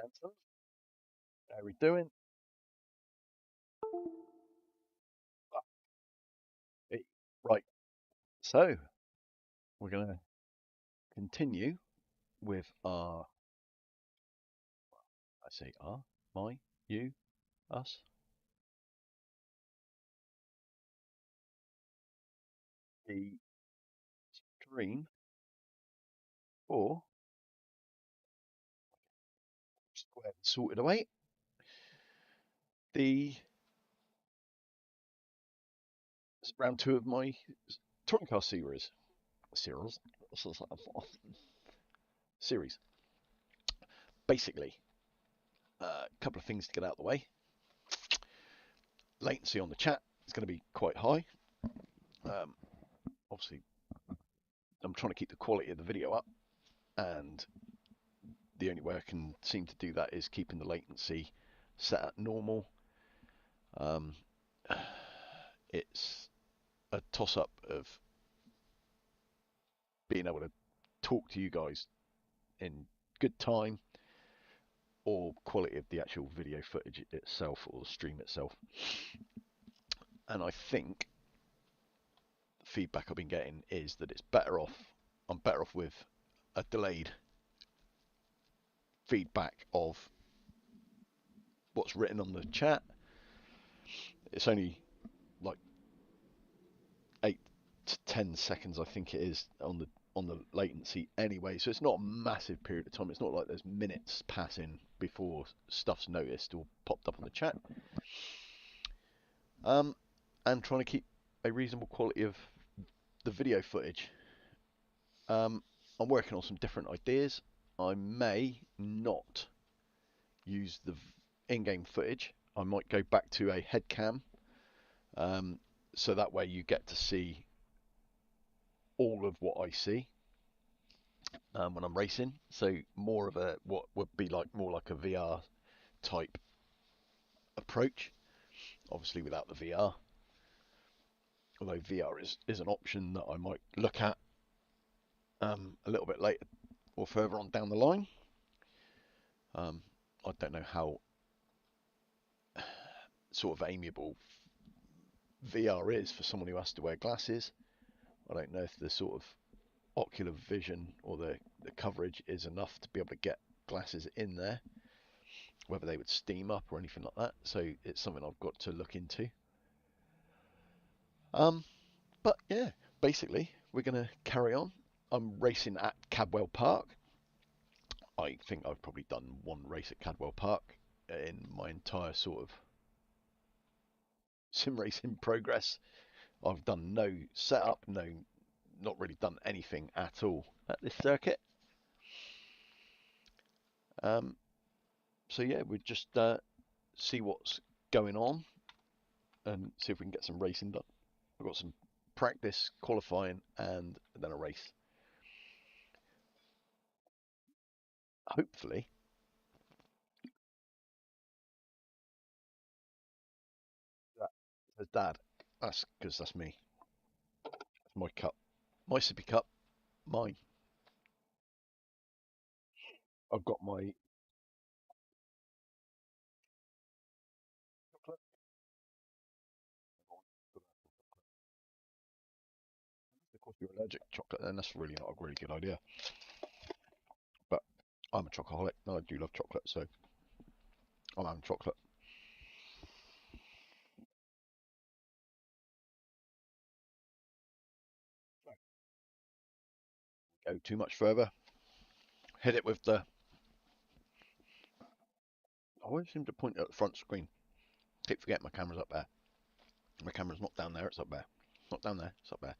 Anthem. How are we doing? Hey, right, so we're going to continue with our, I say our, my, you, us, the stream for, just go ahead and sort it away, the round two of my touring car series. Basically, a couple of things to get out of the way. Latency on the chat is going to be quite high. Um, Obviously, I'm trying to keep the quality of the video up, and the only way I can seem to do that is keeping the latency set at normal. Um, it's a toss-up of being able to talk to you guys in good time or quality of the actual video footage itself or the stream itself. And I think the feedback I've been getting is that I'm better off with a delayed feedback of what's written on the chat. It's only like 8 to 10 seconds, I think it is, on the latency anyway, so it's not a massive period of time. It's not like there's minutes passing before stuff's noticed or popped up on the chat. And trying to keep a reasonable quality of the video footage. I'm working on some different ideas. I may not use the in-game footage. I might go back to a head cam, so that way you get to see all of what I see when I'm racing. So more of a what would be like more like a VR type approach. Obviously without the VR, although VR is an option that I might look at a little bit later or further on down the line. I don't know how sort of amiable VR is for someone who has to wear glasses. I don't know if the sort of ocular vision or the coverage is enough to be able to get glasses in there, whether they would steam up or anything like that. So it's something I've got to look into. But yeah, basically we're going to carry on. I'm racing at Cadwell Park. I think I've probably done one race at Cadwell Park in my entire sort of sim racing progress. I've done no setup, not really done anything at all at this circuit. So yeah, we'll just see what's going on and see if we can get some racing done. I've got some practice, qualifying, and then a race. Hopefully. That says Dad. That's because that's me. That's my cup. My sippy cup. Mine. I've got my chocolate. Of course, you're allergic to chocolate, then that's really not a really good idea. But I'm a chocoholic. No, I do love chocolate, so I'm having chocolate. Go too much further. Hit it with the. I always seem to point at the front screen. Keep forgetting my camera's up there. My camera's not down there, it's up there. Not down there, it's up there.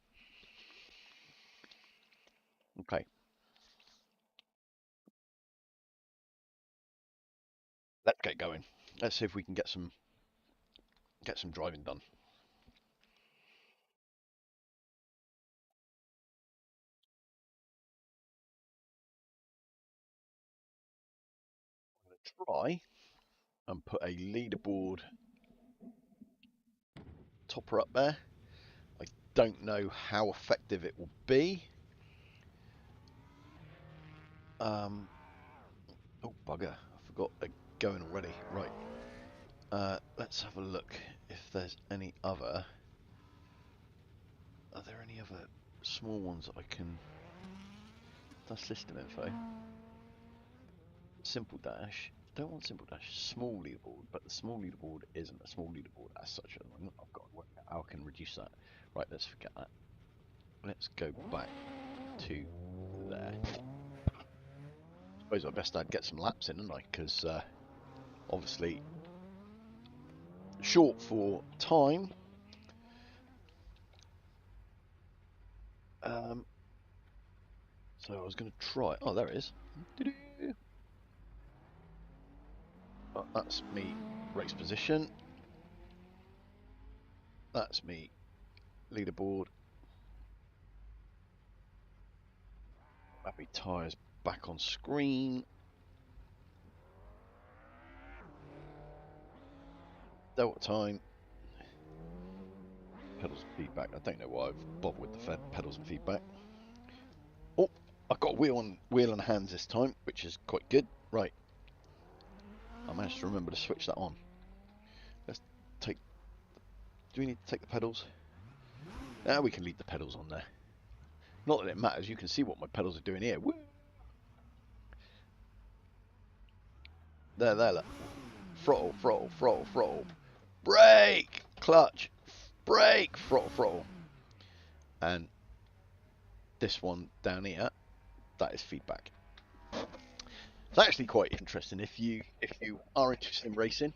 Okay. Let's get going. Let's see if we can get some driving done. I'm going to try and put a leaderboard topper up there. I don't know how effective it will be. Oh bugger! I got it going already. Right. Let's have a look if there's any other. Are there any other small ones that I can? That's system info. Simple dash. Don't want simple dash. Small leaderboard, but the small leaderboard isn't a small leaderboard as such at the moment. I've got to work out how I can reduce that. Right, let's forget that. Let's go back to there. I suppose I best I'd get some laps in, hadn't I? Because obviously short for time. So I was going to try. Oh, there it is. Oh, that's me race position. That's me leaderboard. Happy tyres back on screen. Delta time. Pedals and feedback. I don't know why I've bothered with the pedals and feedback. Oh, I've got wheel and hands this time, which is quite good. Right. I managed to remember to switch that on. Let's take. Do we need to take the pedals? Now we can leave the pedals on there. Not that it matters. You can see what my pedals are doing here. Woo! There, look. Throttle, throttle, throttle, throttle. Brake! Clutch. Brake! Throttle, throttle. And this one down here, that is feedback. It's actually quite interesting if you are interested in racing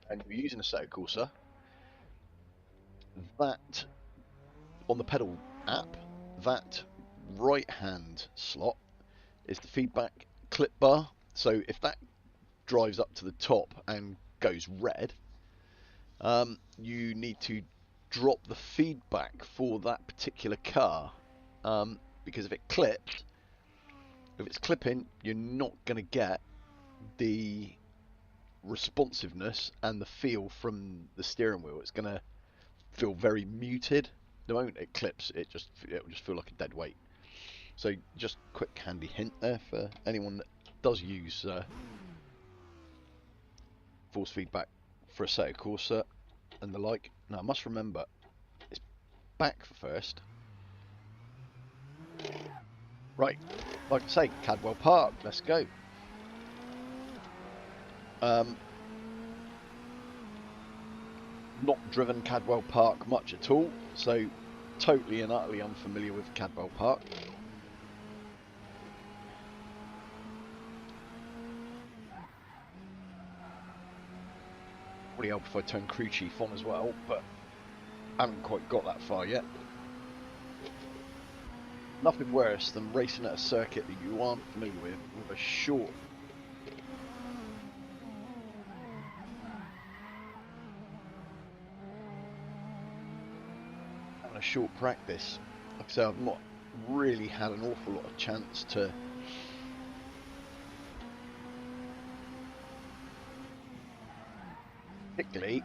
and you're using a Assetto Corsa, that on the pedal app, that right hand slot is the feedback clip bar. So if that drives up to the top and goes red, you need to drop the feedback for that particular car, because if it's clipping, you're not going to get the responsiveness and the feel from the steering wheel. It's going to feel very muted. The moment it clips, it'll just feel like a dead weight. So just quick handy hint there for anyone that does use force feedback for Assetto Corsa and the like. Now I must remember it's back first. Right, like I say, Cadwell Park, let's go. Not driven Cadwell Park much at all, so totally and utterly unfamiliar with Cadwell Park. Probably help if I turn crew chief on as well, but I haven't quite got that far yet. Nothing worse than racing at a circuit that you aren't familiar with a short practice. Like I say, I've not really had an awful lot of chance to particularly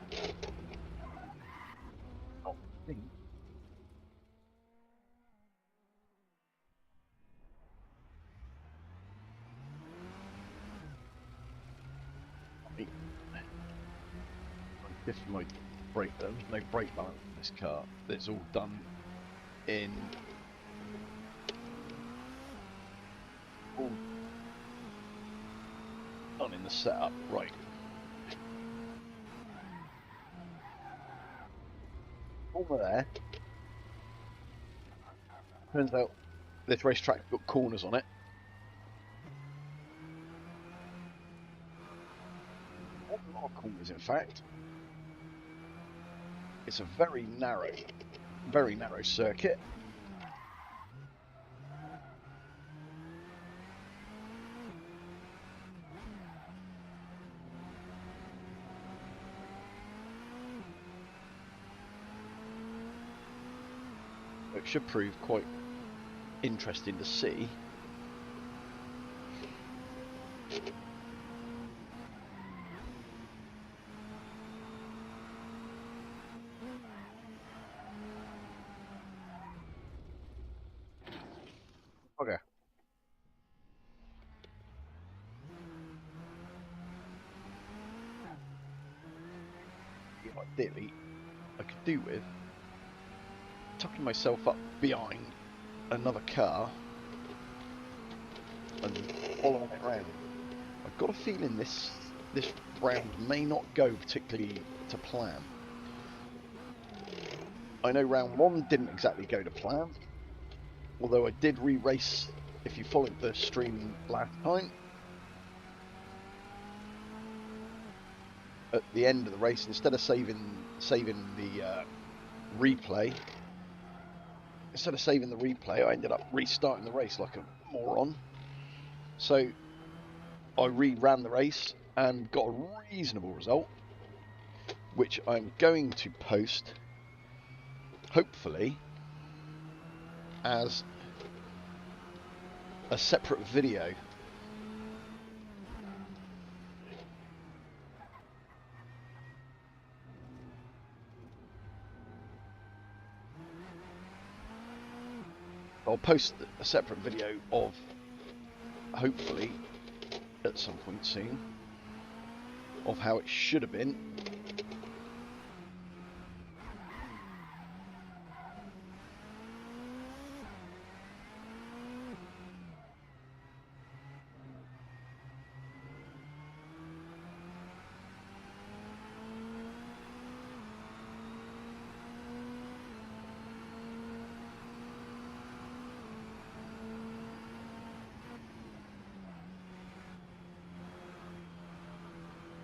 this is my brake. There's no brake balance in this car. It's all done in the setup. Right. Over there. Turns out this racetrack's got corners on it. Not a lot of corners, in fact. It's a very narrow circuit. It should prove quite interesting to see. Okay. ideally I could do with tucking myself up behind another car and following it around. I've got a feeling this round may not go particularly to plan. I know round one didn't exactly go to plan, although I did re-race. If you followed the stream last time, at the end of the race, instead of saving the replay, I ended up restarting the race like a moron. So I re-ran the race and got a reasonable result, which I'm going to post, hopefully, as a separate video. I'll post a separate video of, hopefully, at some point soon, of how it should have been.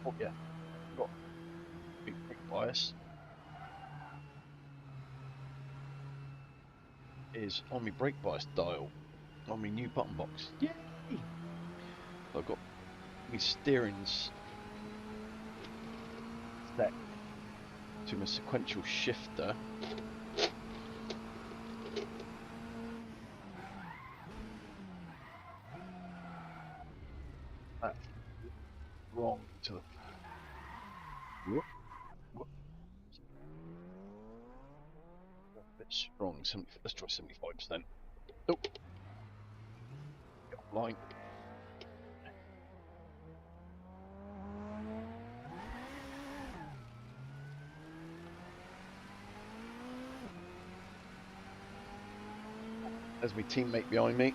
Oh yeah, got big bias. Is on my brake bias dial on my new button box. Yay! I've got my steering's set to my sequential shifter. That's wrong to the whoop. A bit strong. 70, let's try 75%. Oh, get offline. There's my teammate behind me.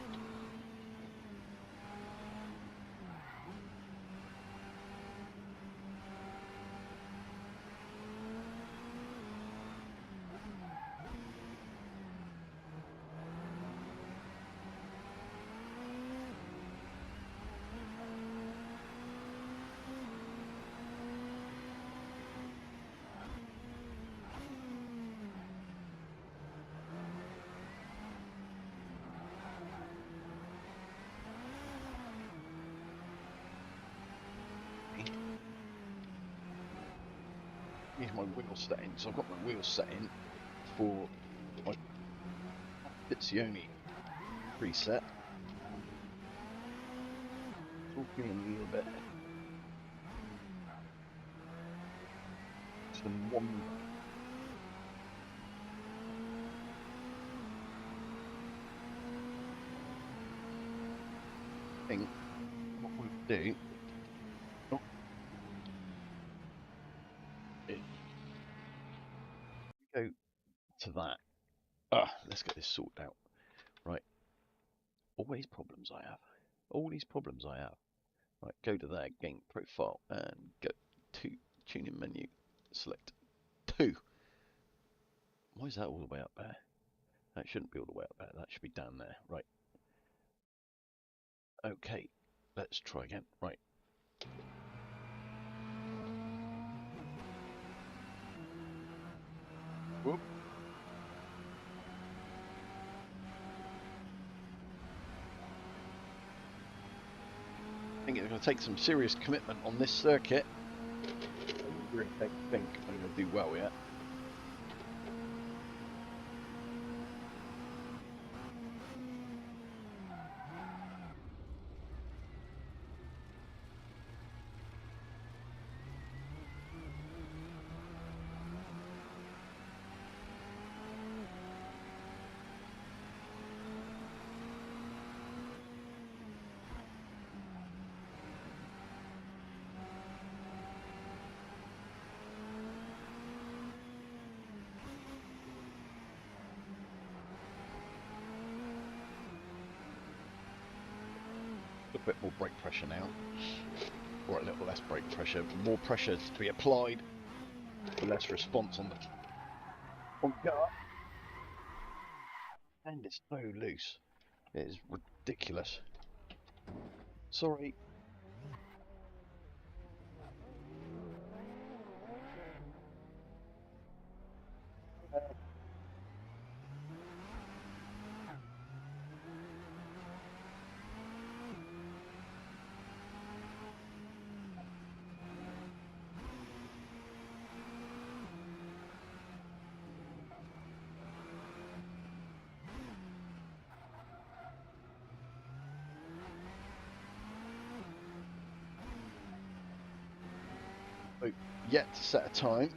Here's my wheel setting. So I've got my wheel setting for my BTCC preset. Talking a little bit. To the one. Thing. What we'll do. Oh, go to that. Let's get this sorted out. Right. All these problems I have. All these problems I have. Right, go to there, game profile, and go to tuning menu. Select 2. Why is that all the way up there? That shouldn't be all the way up there. That should be down there. Right. Okay. Let's try again. Right. Whoop. I think it's going to take some serious commitment on this circuit. I really think I'm going to do well yet. bit more brake pressure now, or a little less brake pressure. More pressure to be applied, but less response on the car. And it's so loose. It is ridiculous. Sorry. Yet to set a time.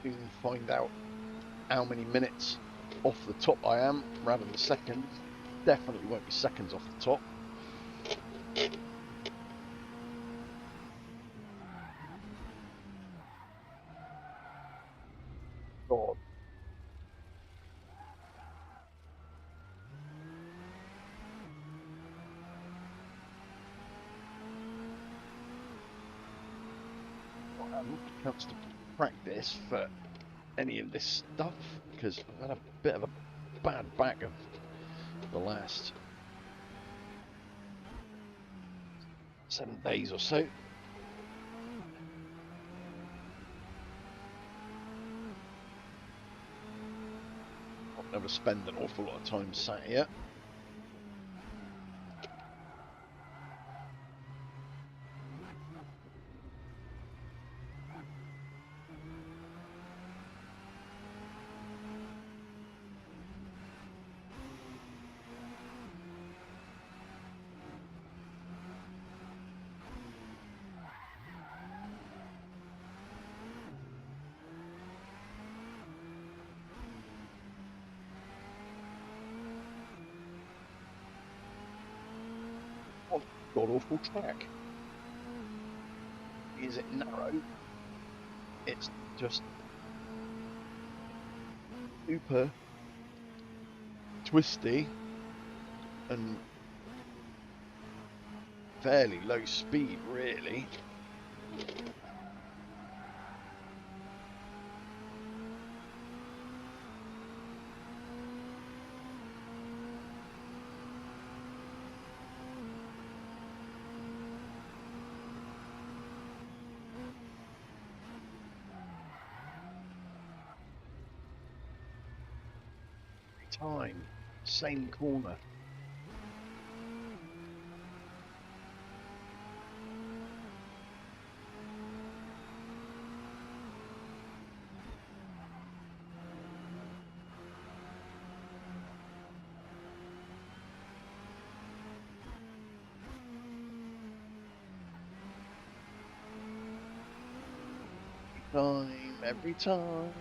Soon find out how many minutes off the top I am rather than seconds. Definitely won't be seconds off the top. God. I haven't had a chance to practice for any of this stuff because I've had a bit of a bad back of the last 7 days or so. I've never spent an awful lot of time sat here. God awful track. Is it narrow? It's just super twisty and fairly low speed, really. Time, same corner. Every time.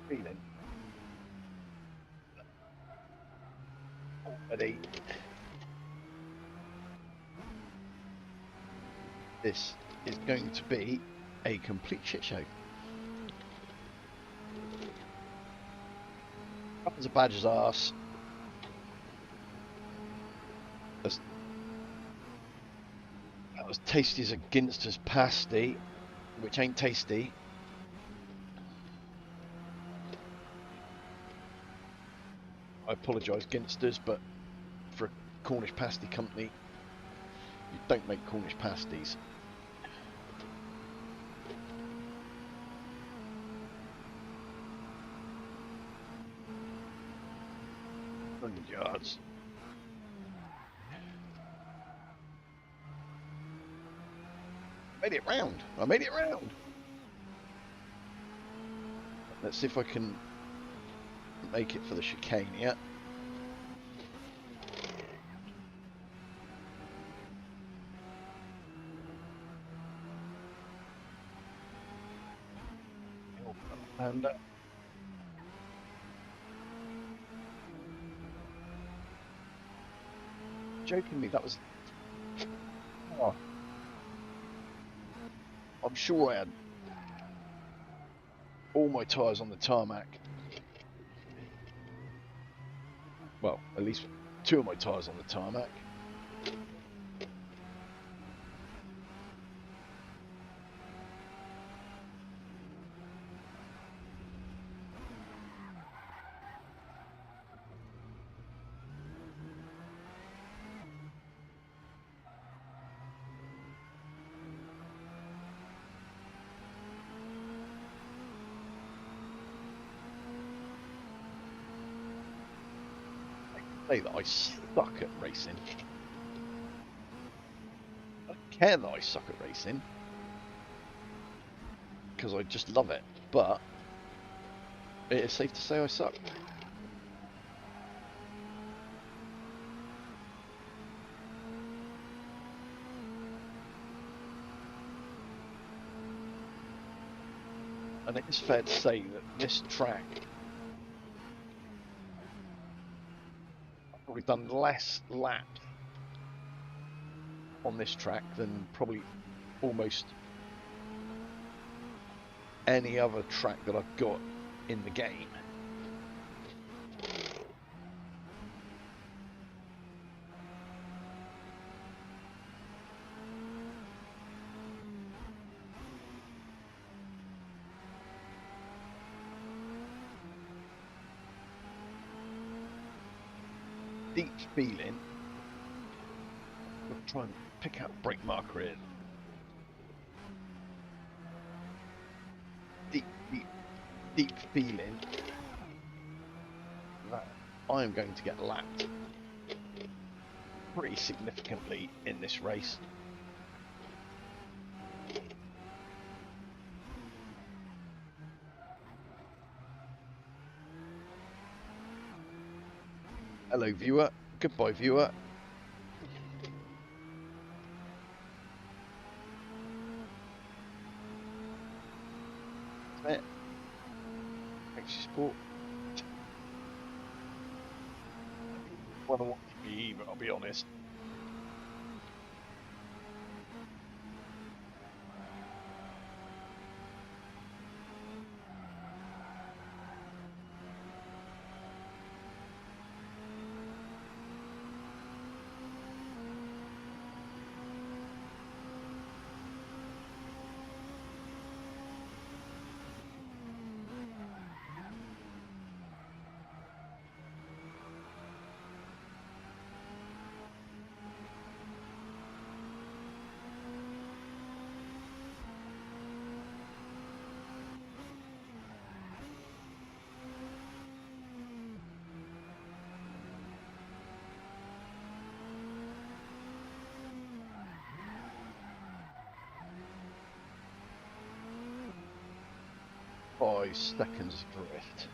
Feeling already. This is going to be a complete shit show. Up as a badger's arse. That was tasty as a Ginster's pasty, which ain't tasty. I apologise, Ginsters, but for a Cornish pasty company, you don't make Cornish pasties. Made it round. I made it round. Let's see if I can make it for the chicane yet. And jokingly, that was. Oh, I'm sure I had all my tyres on the tarmac. Well, at least 2 of my tyres on the tarmac. Say that I suck at racing. I don't care that I suck at racing because I just love it, but it is safe to say I suck. And it is fair to say that this track, I've probably done less laps on this track than probably almost any other track that I've got in the game. Deep feeling. I'll try and pick out a brake marker in. Deep feeling that I am going to get lapped pretty significantly in this race. Hello viewer, goodbye viewer. That's it. Thanks for support. I don't want to be even, I'll be honest. Five seconds drift.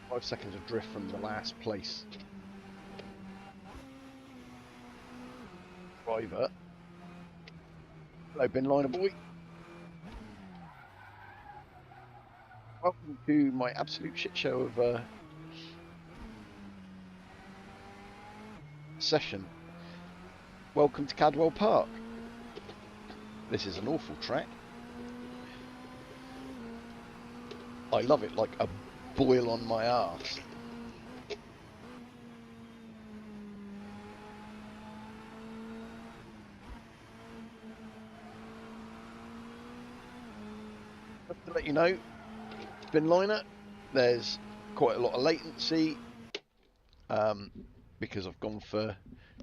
Five seconds of drift from the last place driver. Hello, bin liner boy. Welcome to my absolute shit show of a session. Welcome to Cadwell Park. This is an awful track. I love it like a boil on my arse. Just to let you know, bin liner, there's quite a lot of latency because I've gone for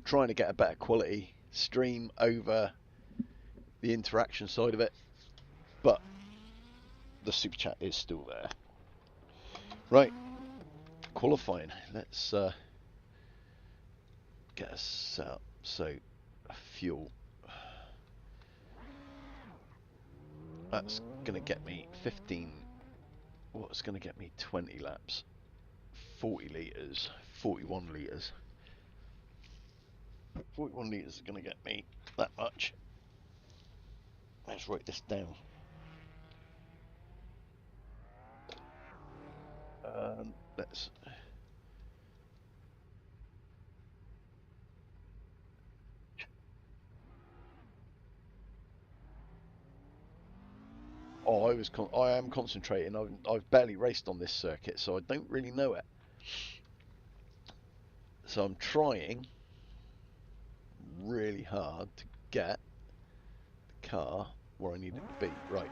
trying to get a better quality stream over the interaction side of it, but the super chat is still there. Right, qualifying. Let's get us set up. So, fuel. That's going to get me 15. What's going to get me 20 laps? 40 litres, 41 litres. 41 litres is going to get me that much. Let's write this down. Let's. Oh, I am concentrating. I've barely raced on this circuit, so I don't really know it. So I'm trying really hard to get the car where I need it to be. Right.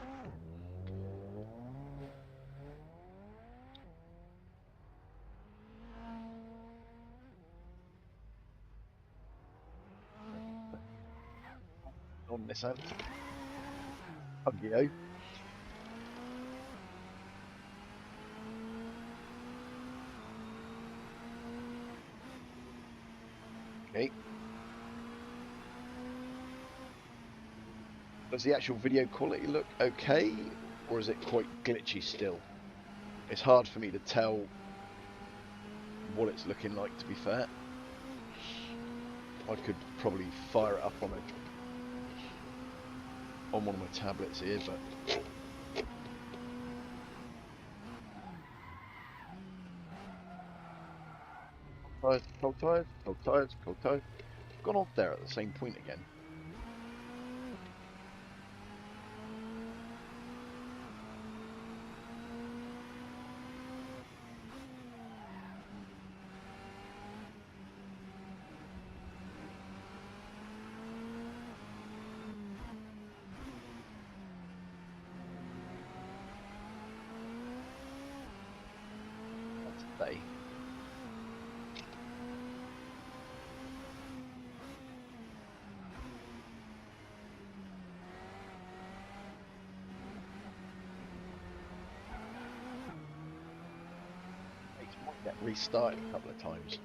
On this end. Huggy-o. Okay. Does the actual video quality look okay, or is it quite glitchy still? It's hard for me to tell what it's looking like, to be fair. I could probably fire it up on one of my tablets here, but cold tires, cold tires, cold tires. Gone off there at the same point again. That's a day. Might get restarted a couple of times.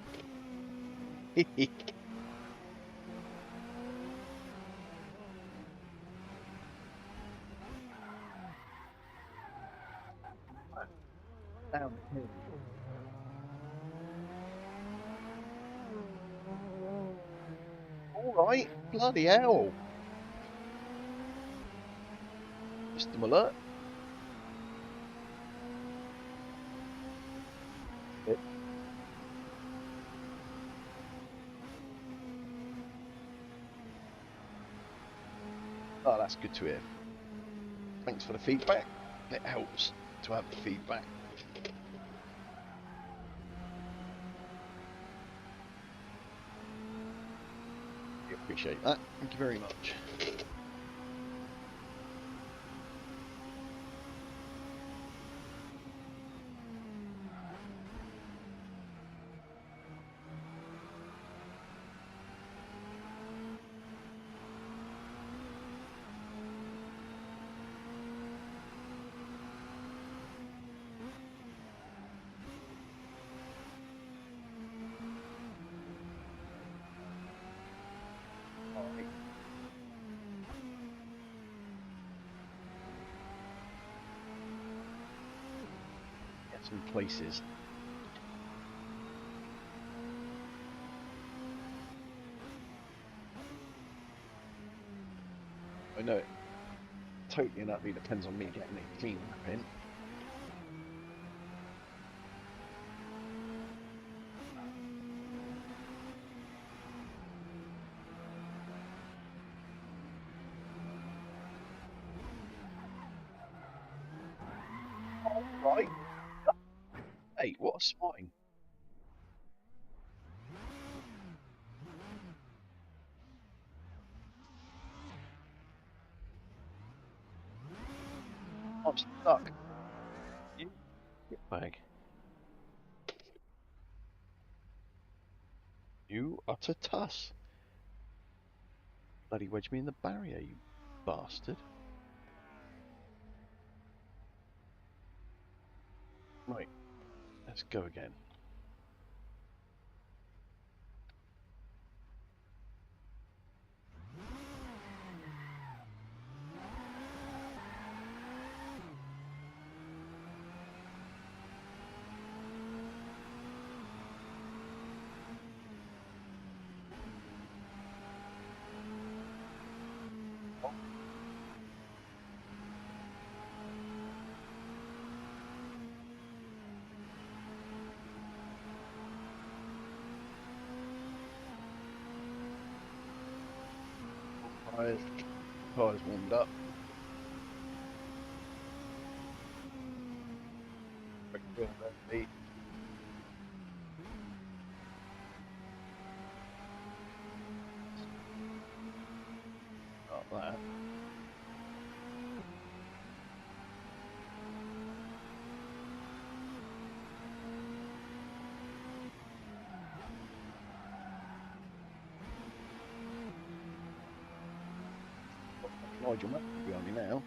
Down here. Alright, bloody hell. System alert. Oh, that's good to hear. Thanks for the feedback. It helps to have the feedback. I appreciate that. Thank you very much. Get some places. I know it totally and utterly depends on me getting a clean lap in. Right. Hey, what a spine. I'm stuck. You get bag. You utter tuss. Bloody wedge me in the barrier, you bastard. Right, let's go again. Tyres warmed up. Like that. Nigel Matt behind me now.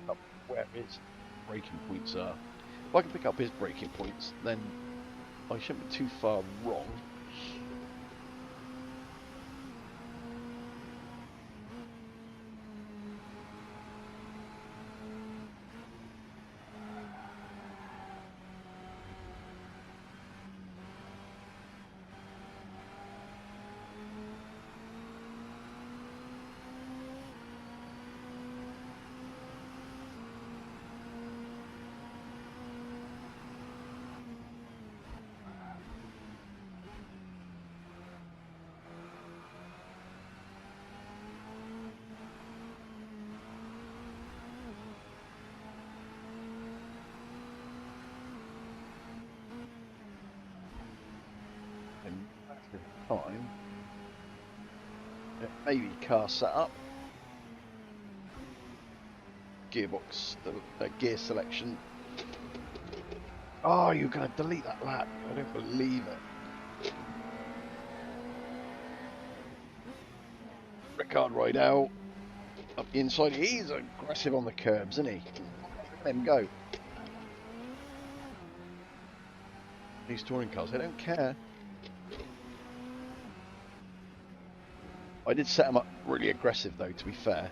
Up where his braking points are. If I can pick up his braking points, then I shouldn't be too far wrong. Time. Maybe car setup, gearbox, the gear selection. Oh, you're going to delete that lap. I don't believe it. Ricard right out. Up the inside. He's aggressive on the curbs, isn't he? Let him go. These touring cars, they don't care. I did set them up really aggressive though, to be fair.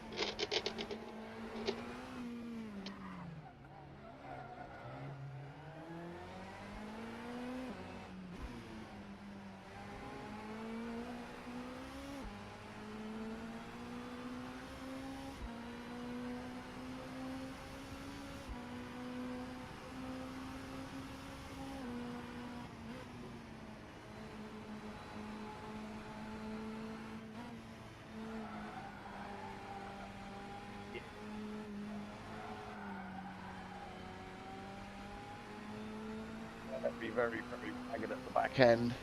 That'd be very, very ragged at the back end.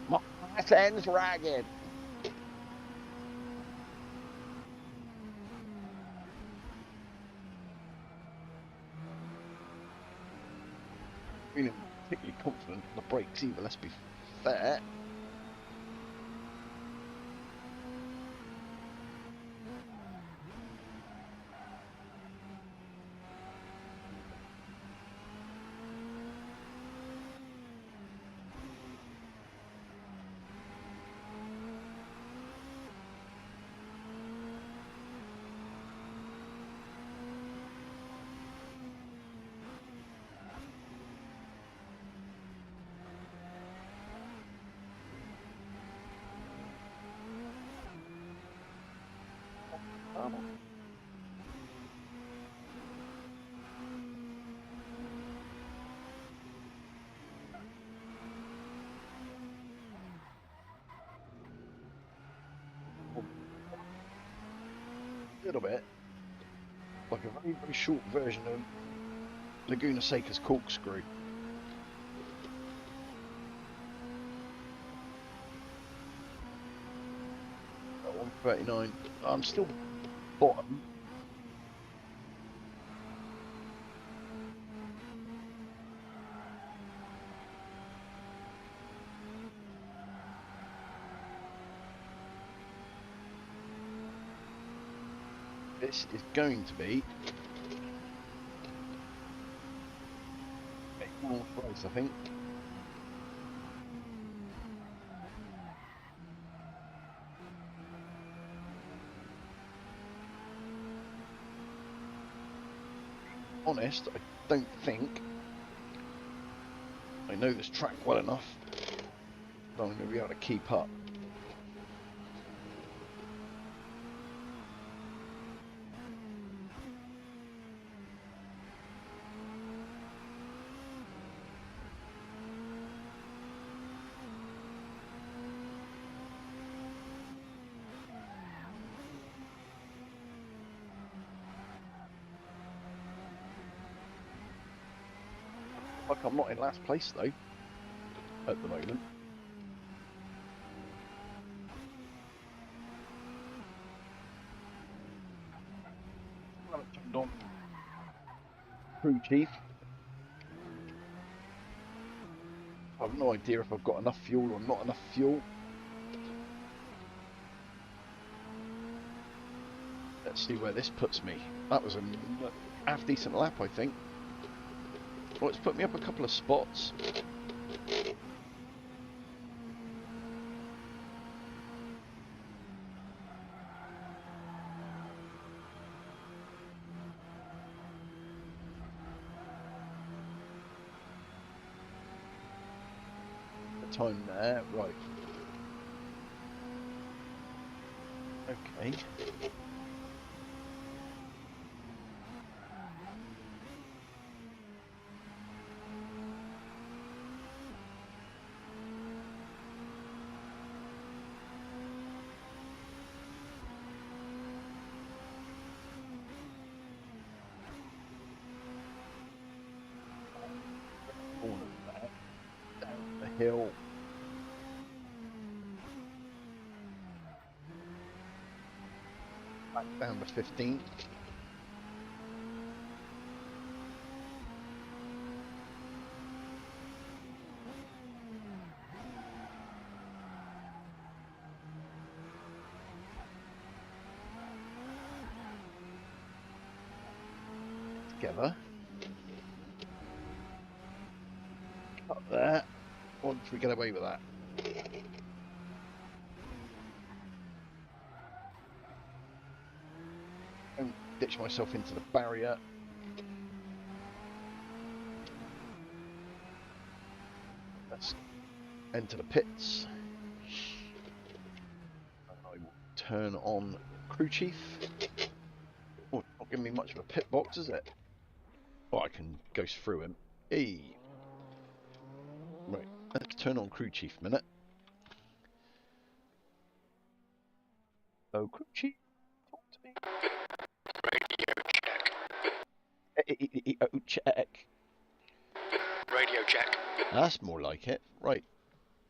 My back end's ragged. Feeling particularly confident on the brakes either, let's be fair. little bit like a very, very short version of Laguna Seca's corkscrew. At 139. I'm still bottom. This is going to be a fourth race, I think. Honest, I don't think I know this track well enough that I'm going to be able to keep up. Like I'm not in last place though, at the moment. I haven't turned on crew chief. I have no idea if I've got enough fuel or not enough fuel. Let's see where this puts me. That was a half decent lap, I think. Well, it's put me up a couple of spots. The time there, right. Okay. Down the hill. Back down to 15. Together. Up there. Once we get away with that. Don't ditch myself into the barrier. Let's enter the pits. And I will turn on crew chief. Oh, not giving me much of a pit box, is it? Oh, I can go through him. Hey. Right, let's turn on crew chief a minute. Oh, crew chief, talk to me. Radio check. Oh, check. Radio check. That's more like it. Right.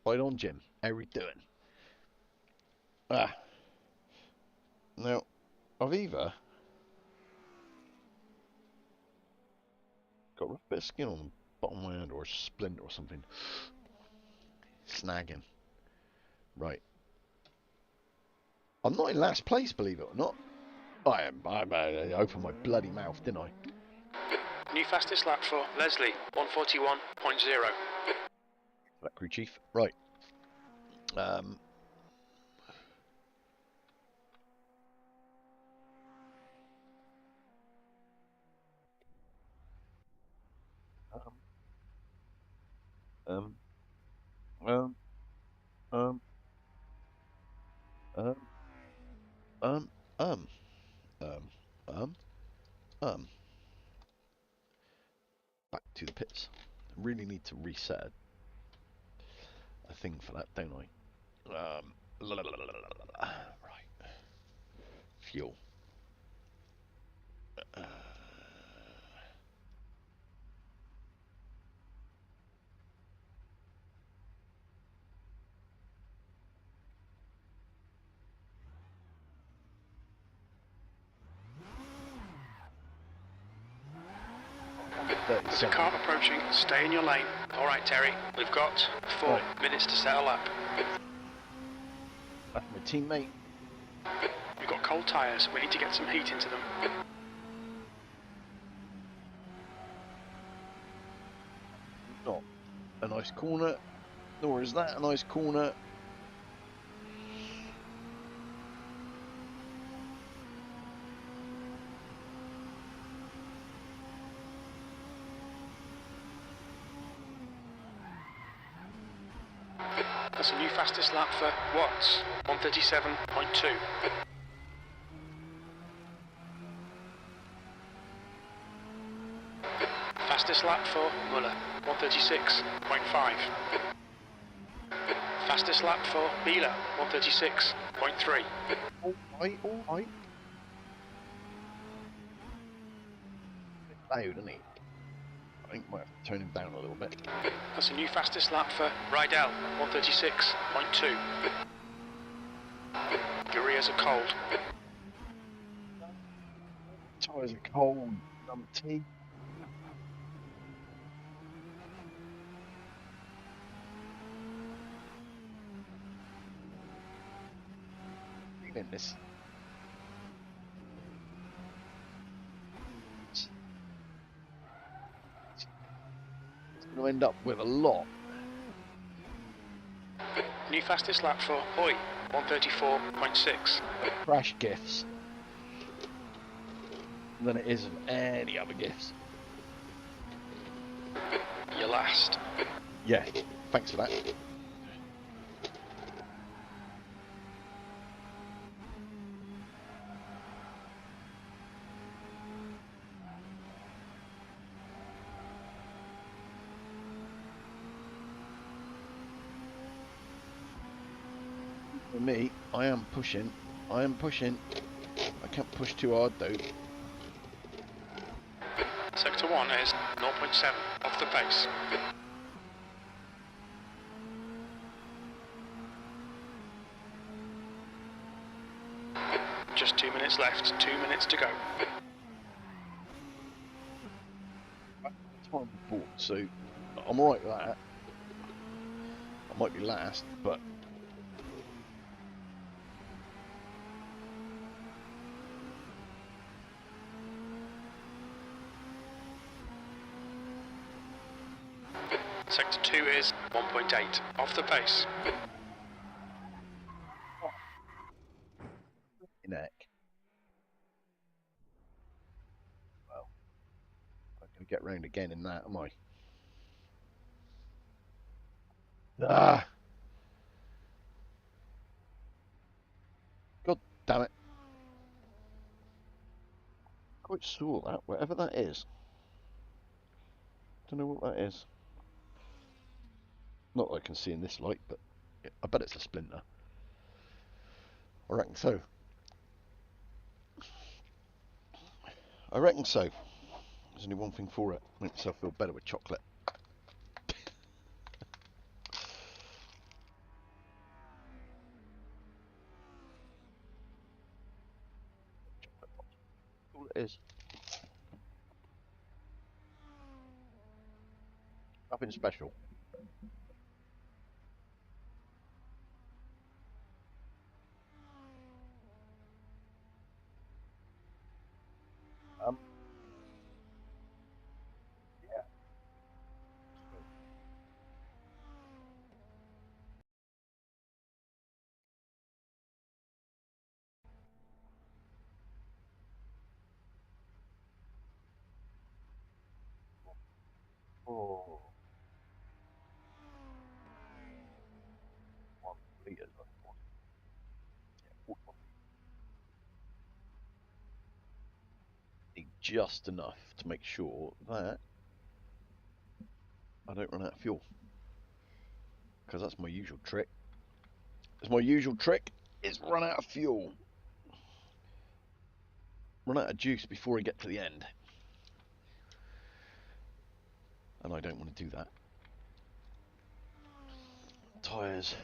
Right on, Jim. How we doing? Ah. Now, I've either got a rough bit of skin on the bottom of my hand or a splint or something. Snagging. Right. I'm not in last place, believe it or not. I am. I opened my bloody mouth, didn't I? New fastest lap for Leslie, 141.0. That crew chief. Right. Um, um, um, um, um, um, um, um, um. Back to the pits. I really need to reset a thing for that, don't I? Right. Fuel. There's a 37. car approaching. Stay in your lane. All right, Terry. We've got 4 Right. minutes to set a lap. That's my teammate. We've got cold tyres. We need to get some heat into them. Not a nice corner, nor is that a nice corner. That's a new fastest lap for Watts. 137.2. Fastest lap for Muller. 136.5. Fastest lap for Bieler. 136.3. All right. Loud, isn't he? I think I might have to tone him down a little bit. That's a new fastest lap for Rydell. 136.2. Your ears are cold. Tyres are cold. Tea. Feeling this. It's going to end up with a lot. New fastest lap for Hoy. 134.6. Crash gifts than it is of any other gifts. You're last. Yeah, thanks for that. For me, I am pushing. I can't push too hard though. Sector 1 is 0.7 off the pace. Just 2 minutes left, 2 minutes to go. Time bought, so I'm alright with that. I might be last, but Sector 2 is 1.8 off the pace. neck. Well, I'm going to get round again in that, am I? Ah! God damn it. Quite saw that, whatever that is. Don't know what that is. Not that I can see in this light, but I bet it's a splinter. I reckon so. I reckon so. There's only one thing for it. Make myself feel better with chocolate. All it is. Nothing special. Um, yeah. Oh, 1 litres. Just enough to make sure that I don't run out of fuel. Because that's my usual trick. It's my usual trick is run out of fuel. Run out of juice before I get to the end. And I don't want to do that. Tyres.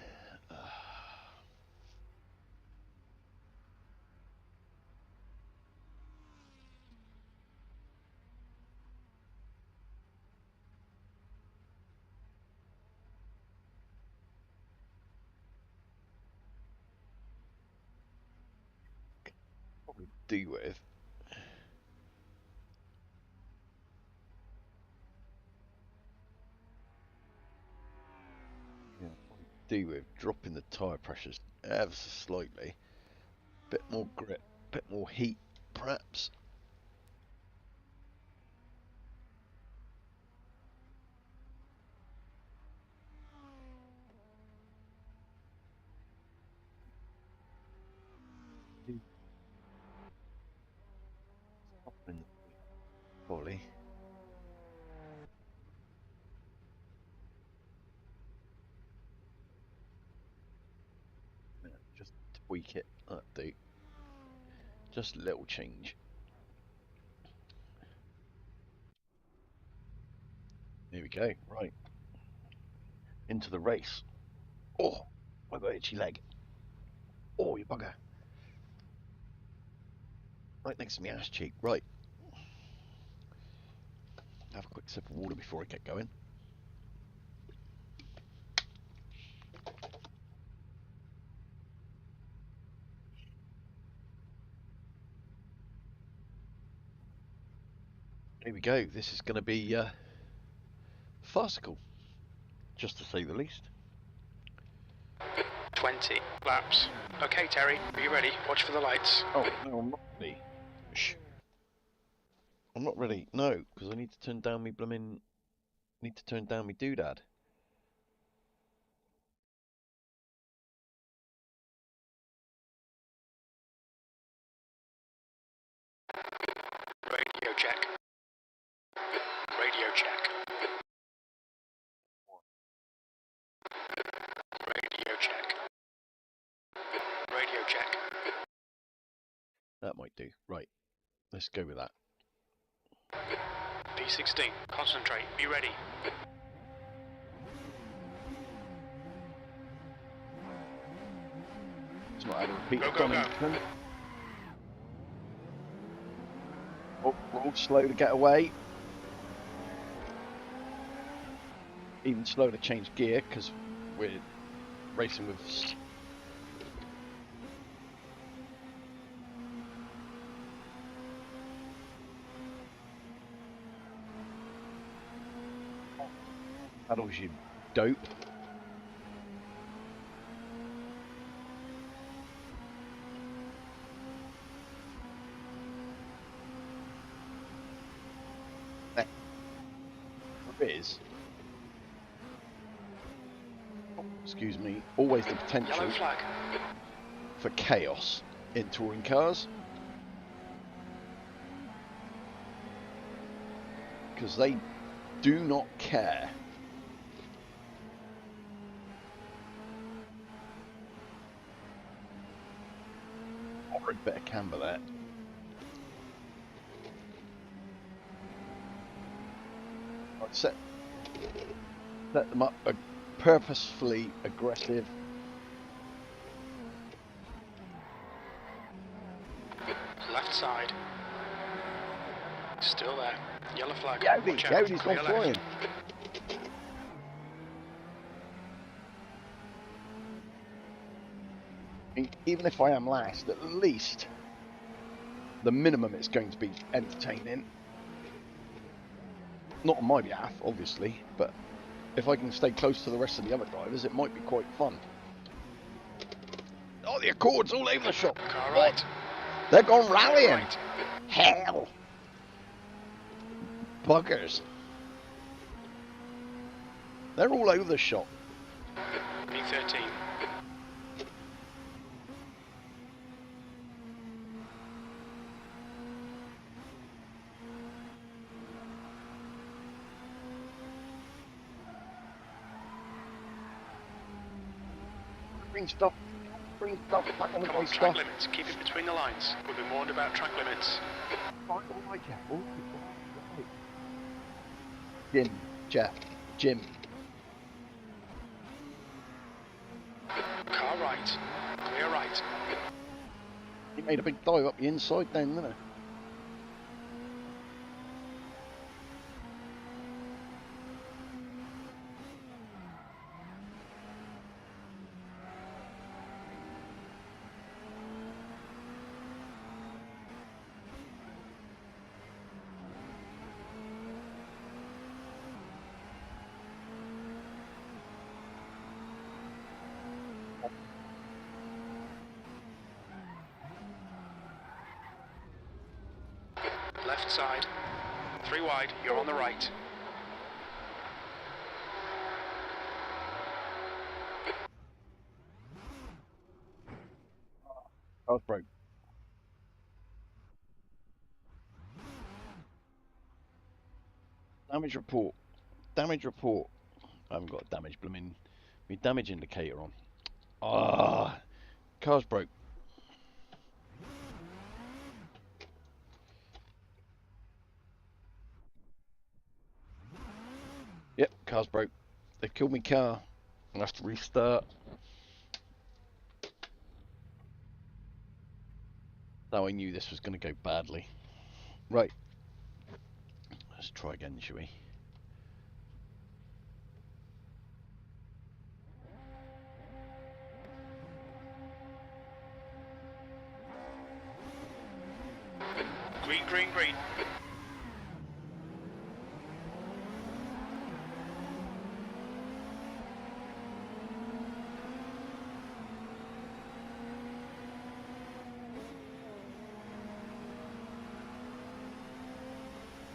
do with dropping the tyre pressures ever so slightly, bit more grip, bit more heat perhaps. Probably. Yeah, just tweak it, that'll do. Just a little change. There we go, right. Into the race. Oh, I got an itchy leg. Oh, you bugger. Right next to my ass cheek. Right. Have a quick sip of water before I get going. Here we go. This is going to be farcical, just to say the least. 20 laps. Okay, Terry, are you ready? Watch for the lights. Oh, no, I'm not ready. Shh. I'm not ready. No, because I need to turn down me blooming... Need to turn down me doodad. Radio check. Radio check. Radio check. Radio check. That might do. Right. Let's go with that. P16, concentrate. Be ready. It's not adding repeat. Go, go, go. Oh, we're all slow to get away. Even slow to change gear because we're racing with... paddles, you dope. There is, excuse me, always the potential Yellow flag. for chaos in touring cars, because they do not care. Horrid bit of camber there. I'd set them up purposefully aggressive. Left side. Still there. Yellow flag. Yodi's gone flying. Even if I am last, at least the minimum it's going to be entertaining. Not on my behalf, obviously, but if I can stay close to the rest of the other drivers, it might be quite fun. Oh, the Accords all over the shop. Car right. They're gone rallying. Right. Hell. Buggers. They're all over the shop. P13. Bring stuff back on the Come on, base track stuff. limits. Keep it between the lines. We've been warned about track limits. Jim, Jeff, Jim. Car right. Clear right. He made a big dive up the inside then, didn't he? Left side. 3 wide, you're on the right. Car's broke. Damage report. Damage report. I haven't got a damage blooming. My damage indicator on. Ah, car's broke. Yep, car's broke. They've killed my car. I'll have to restart. Now I knew this was going to go badly. Right. Let's try again, shall we? Green, green, green.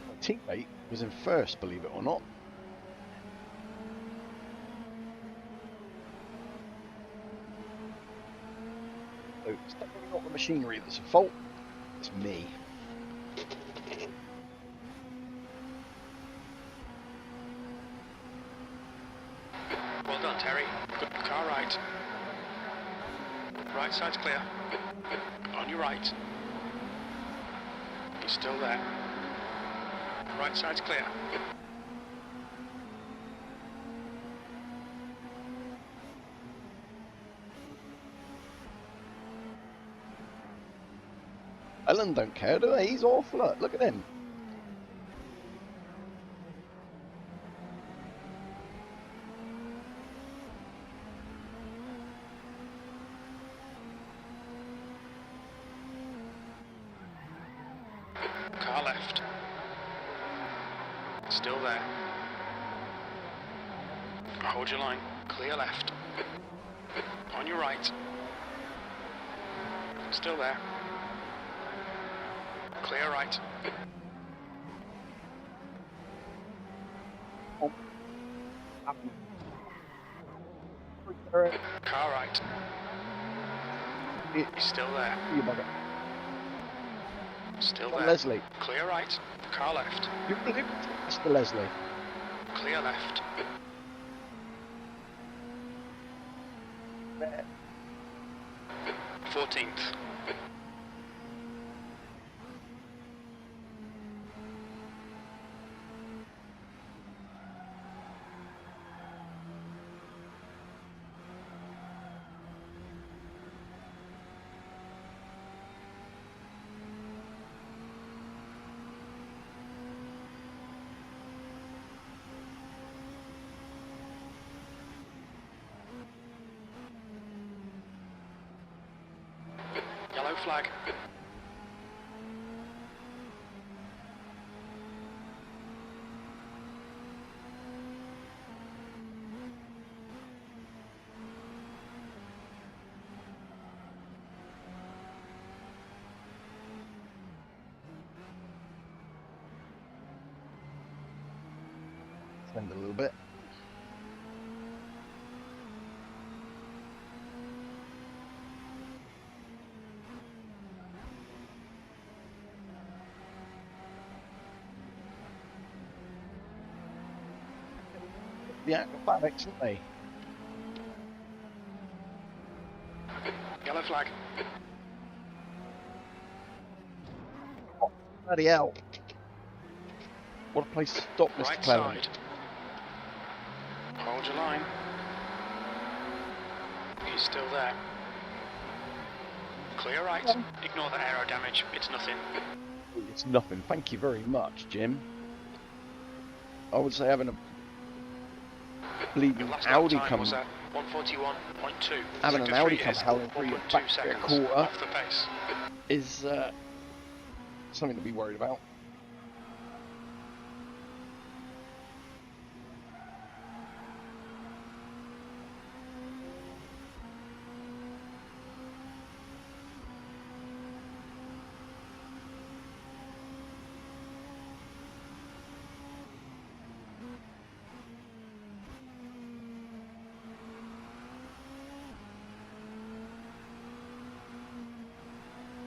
My teammate was in first, believe it or not. So it's definitely not the machinery that's at fault. It's me. Well done, Terry. Good car right. Right side's clear. On your right. He's still there. Right side's clear. Ellen don't care, do they? He's off. Look at him. Car left. Still there. Hold your line. Clear left. On your right. Still there. Clear right. Car right. He's still there. You bugger. Still there. Leslie. Clear right. Car left. You're Mr. Leslie. Clear left. There. 14th. Yellow flag. Spend a little bit. The acrobatics, aren't they? Yellow flag. Oh, bloody hell. What a place to stop, Mr. Right Clement. side. Hold your line. He's still there. Clear right. Ignore the aero damage. It's nothing. It's nothing. Thank you very much, Jim. I would say having a bleeding Your last Audi lap time come, was at 141.2. having an Sector Audi 3 come is howling through your 1.2 back a seconds quarter off the pace. is something to be worried about.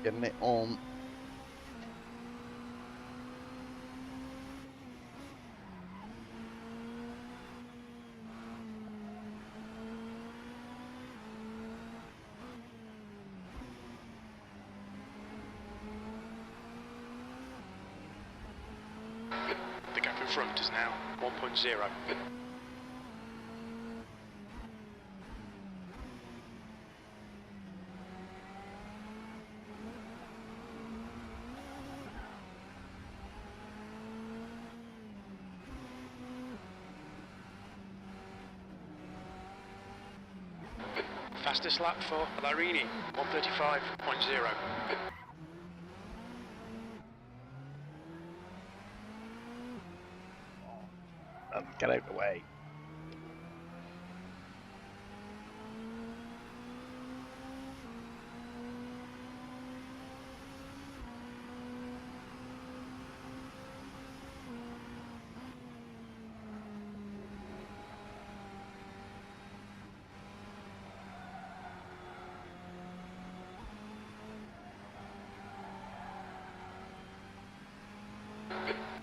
Getting it on. The gap in front is now 1.0. Fastest lap for Larini, 1:35.0. Get out of the way.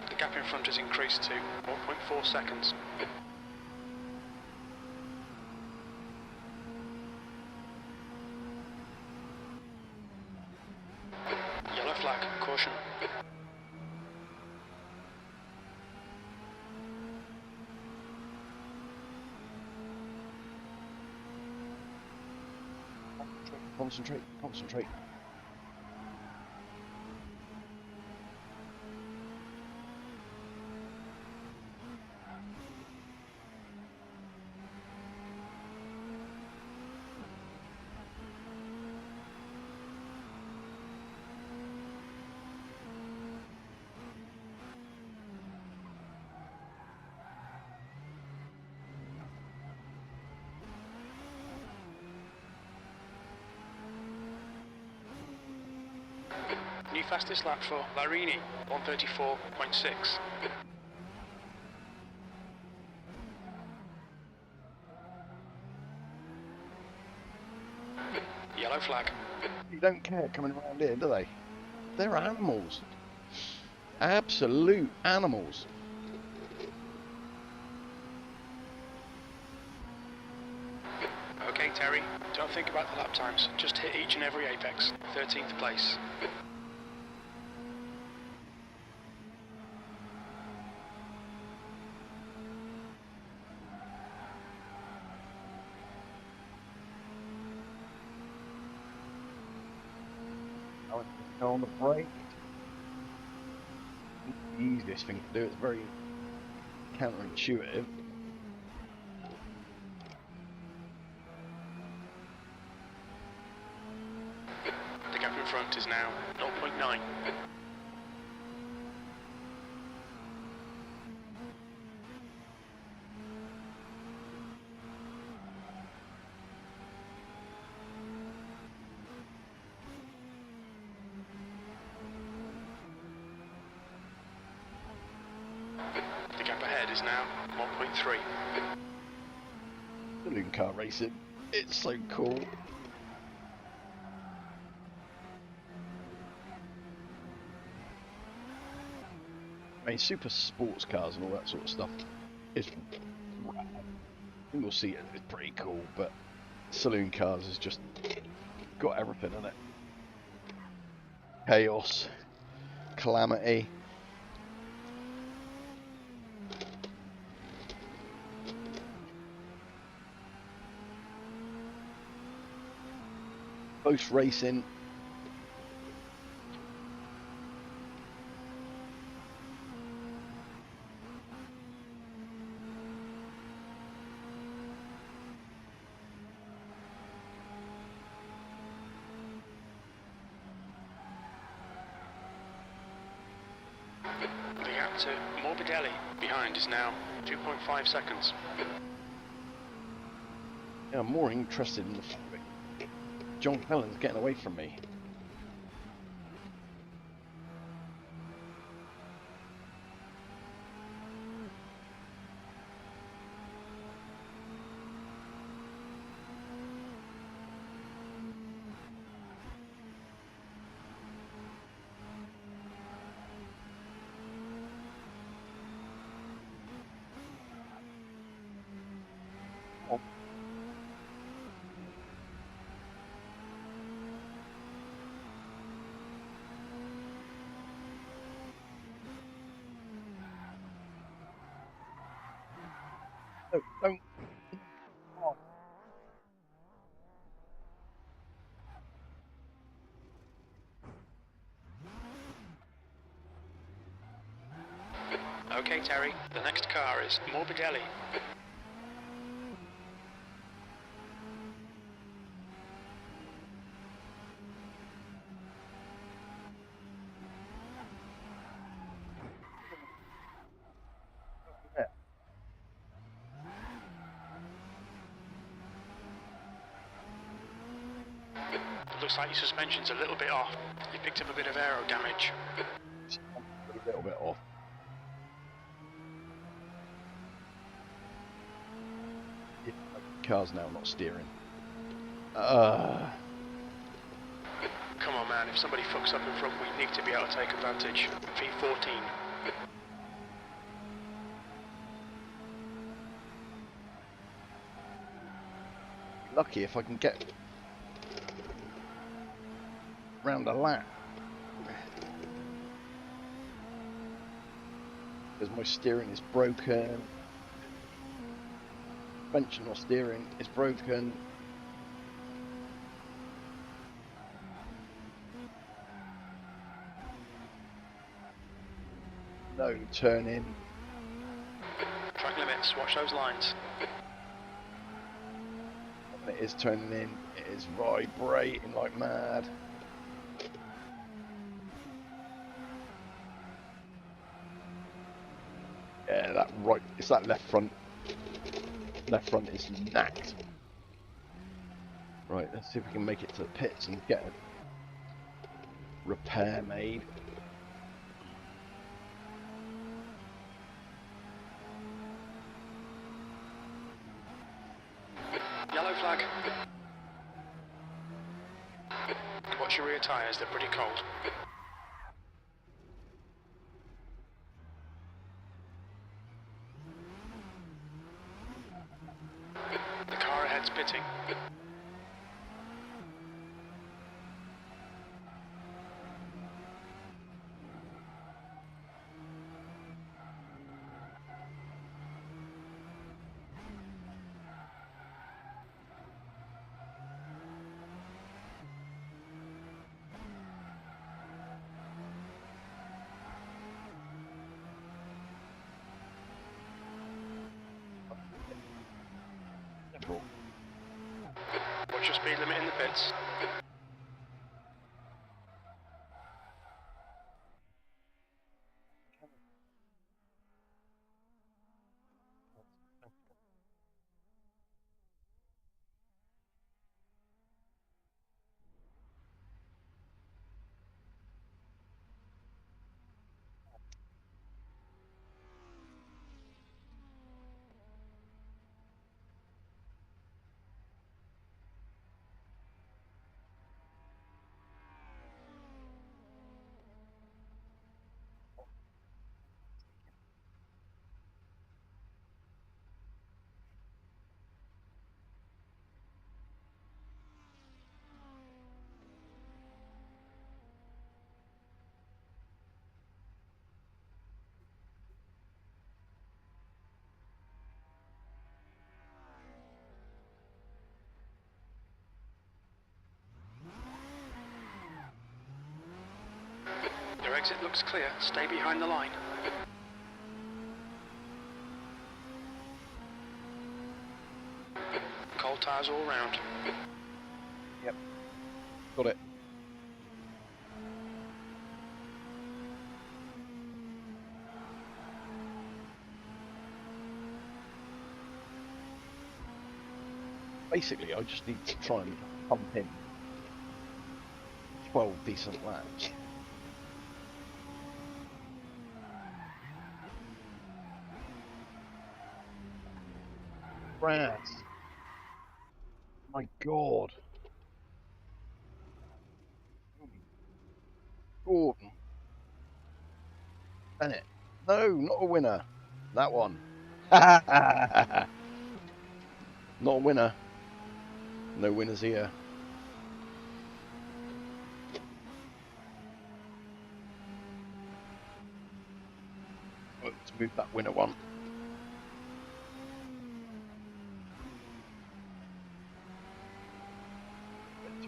The gap in front has increased to 1.4 seconds. Yellow flag, caution. Concentrate, concentrate. New fastest lap for Larini, 1:34.6. Yellow flag. You don't care coming around here, do they? They're animals. Absolute animals. Okay, Terry, don't think about the lap times. Just hit each and every apex. 13th place. I want to go on the brake. The easiest thing to do. It's very counterintuitive. The gap in front is now 0.9. The gap ahead is now 1.3. Saloon car racing. It's so cool. I mean, super sports cars and all that sort of stuff is rad. Single seater is pretty cool, but saloon cars has just got everything in it. Chaos, calamity. Close racing. The gap to Morbidelli behind is now 2.5 seconds. Yeah, I'm more interested in the fact that John Cullen's getting away from me. No, don't. Oh, Okay, Terry, the next car is Morbidelli. yeah. Looks like your suspension's a little bit off. You picked up a bit of aero damage. A little bit off. Yeah, car's now not steering. Come on, man, if somebody fucks up in front, we need to be able to take advantage. V14. Lucky if I can get round a lap. Because my steering is broken. Suspension or steering is broken. No turning. Track limits, watch those lines. It is turning in. It is vibrating like mad. Yeah, that right. It's that left front. Left front is knacked. Right, let's see if we can make it to the pits and get a repair made. Yellow flag. Watch your rear tyres, they're pretty cold. The car ahead's pitting. Watch your speed limit in the pits. Your exit looks clear, stay behind the line. Cold tyres all round. Yep, got it. Basically, I just need to try and pump in 12 decent laps. Rats. My God. Gordon. Bennett. No, not a winner. That one. Not a winner. No winners here. Let's move that winner one.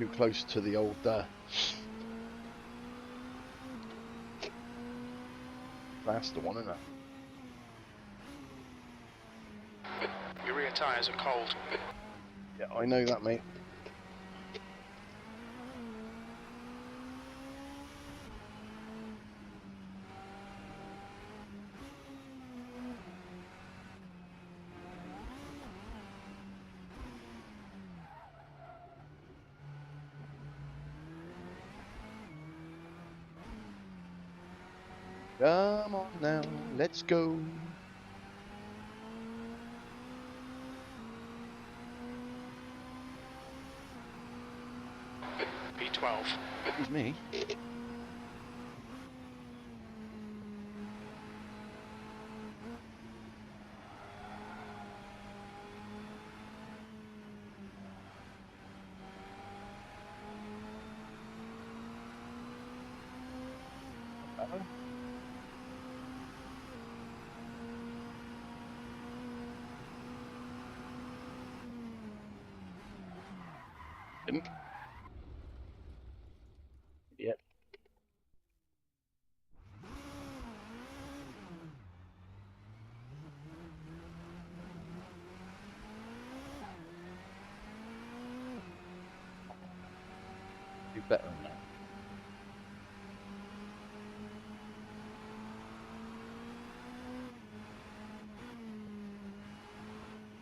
too close to the old faster one, isn't it? Your rear tyres are cold. Yeah, I know that, mate. Come on now, let's go. B12. Excuse me. Hello? Didn't. Yet. Do better than that.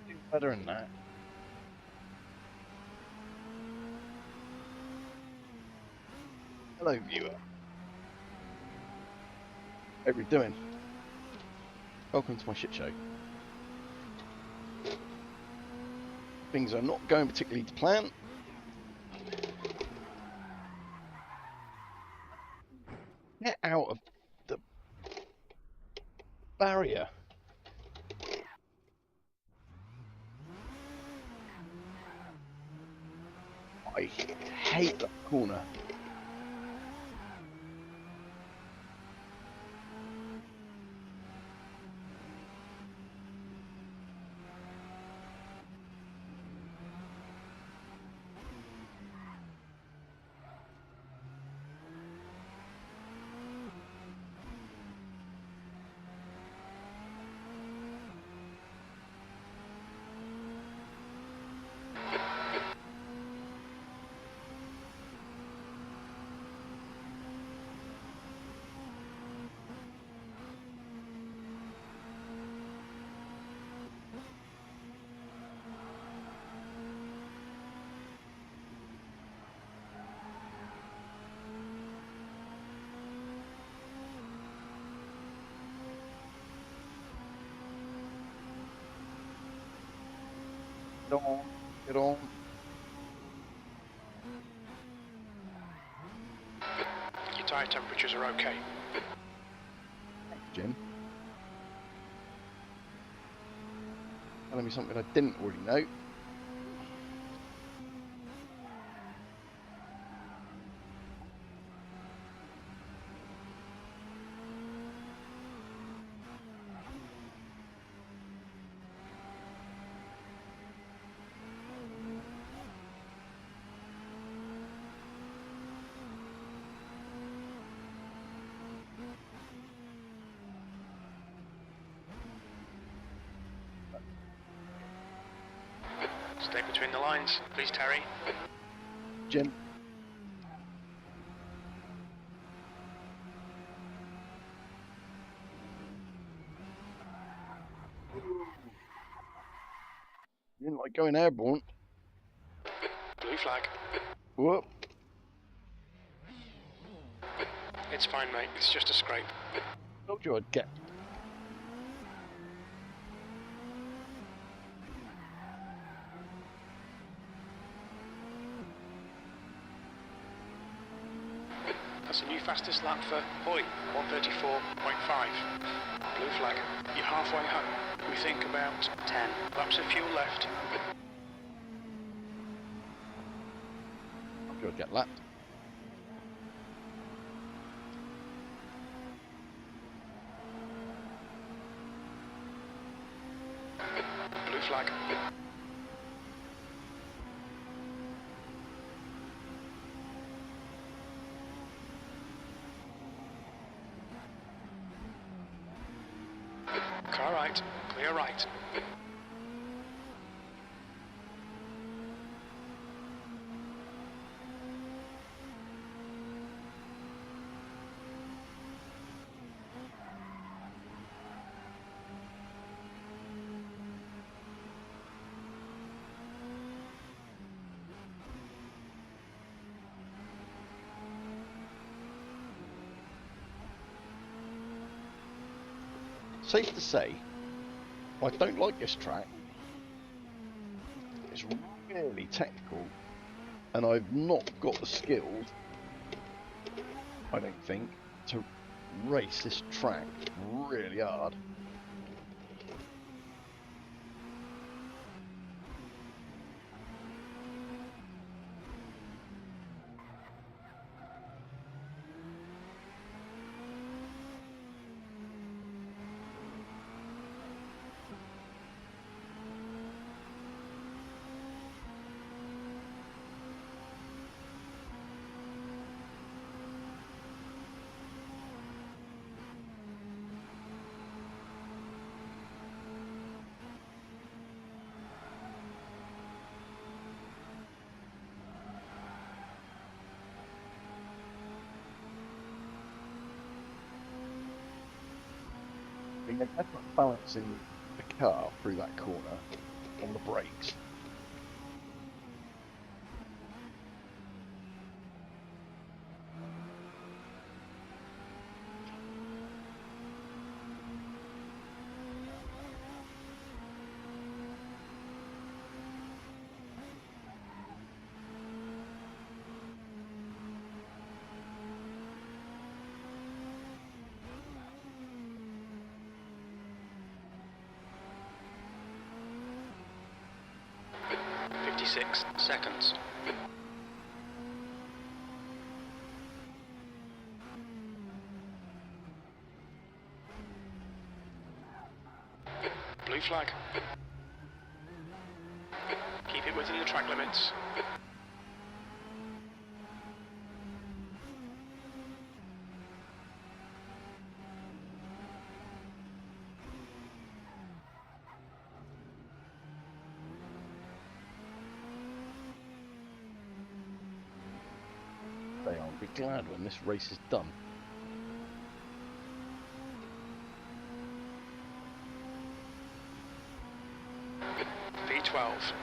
Do better than that. Hello, viewer. How are you doing? Welcome to my shit show. Things are not going particularly to plan. Get out of the barrier. I hate that corner. Get on, get on. Your tyre temperatures are okay. Jim. Telling me something I didn't already know. Stay between the lines, please, Terry. Jim. You didn't like going airborne. Blue flag. Whoop. It's fine, mate. It's just a scrape. Told you I'd get. That's a new fastest lap for Hoy, 1:34.5. Blue flag. You're halfway home. We think about 10 laps of fuel left. Told you I'd get lapped. Blue flag. right, clear right. Safe to say, I don't like this track. It's really technical, and I've not got the skills, I don't think, to race this track really hard. I mean, they're definitely balancing the car through that corner on the brakes. Six seconds. Blue flag. Keep it within the track limits. I'll be glad when this race is done. V12.